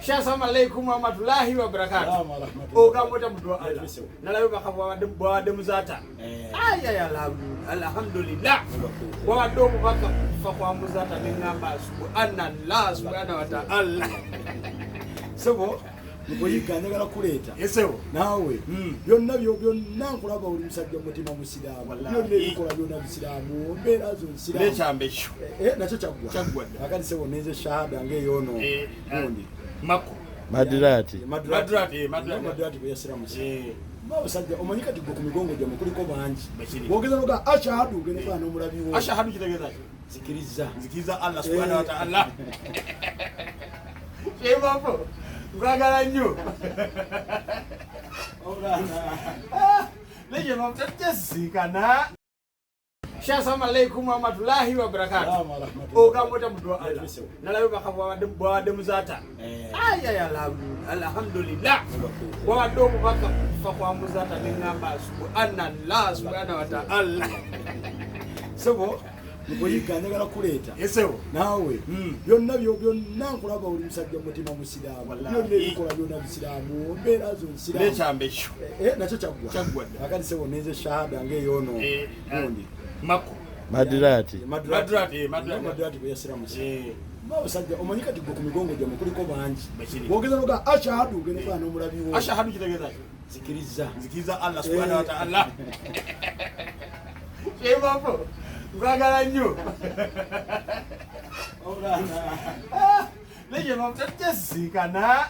Assalamu alaikum warahmatullahi wabarakatuh. Oga mota mudwa Allah. Nalawe bakabwa bwade muzata. Aya alhamdulillah. Bwado baka fa kwa muzata ngamba subhanallah subhanahu wa ta'ala. Sebo Mukoyiganya gala kuleta. Yesewo. Nawe. Byonna byonna nkulaba uli musajja mutima musiramu. Byonna bikola byonna musiramu. Mbera zo musiramu. Lechambe sho. Nacho chagwa. Chagwa. Akati sebo neze shahada ngeyono. Mundi. Mako. Madrati bwe yasiramu. Babasajja omanyika tigo ku migongo gya mukuliko bangi. Bogeza noga ashahadu gene bana omulabi wo. Ashahadu kitegeza. Zikiriza Allah subhanahu wa ta'ala. Shebapo. Ngagala nnyo. Leje mamtetesikana. Assalamu alaikum warahmatullahi wabarakatuh. Oga mota mudwa Allah. Nalawe bakabwa bwade muzata. Aya alhamdulillah. Bwado baka fa kwa muzata ngamba subhanallah subhanahu wa ta'ala. Sebo mukoyiganya gala kuleta. Yesewo. Nawe. Byonna byonna nkulaba uli musajja mutima musiramu. Byonna bikola byonna musiramu. Mbera zo musiramu. Lechambe sho. Nacho chagwa. Akati sebo neze shahada ngeyono. Mundi. Mako. Madrati bwe yasiramu. Babasajja omanyika tigo ku migongo gya mukuliko bangi. Bogeza noga ashahadu gene bana omulabi wo. Ashahadu kitegeza. Zikiriza Allah subhanahu wa ta'ala. Shebapo. Ngagala nnyo. Leje mamtetesikana.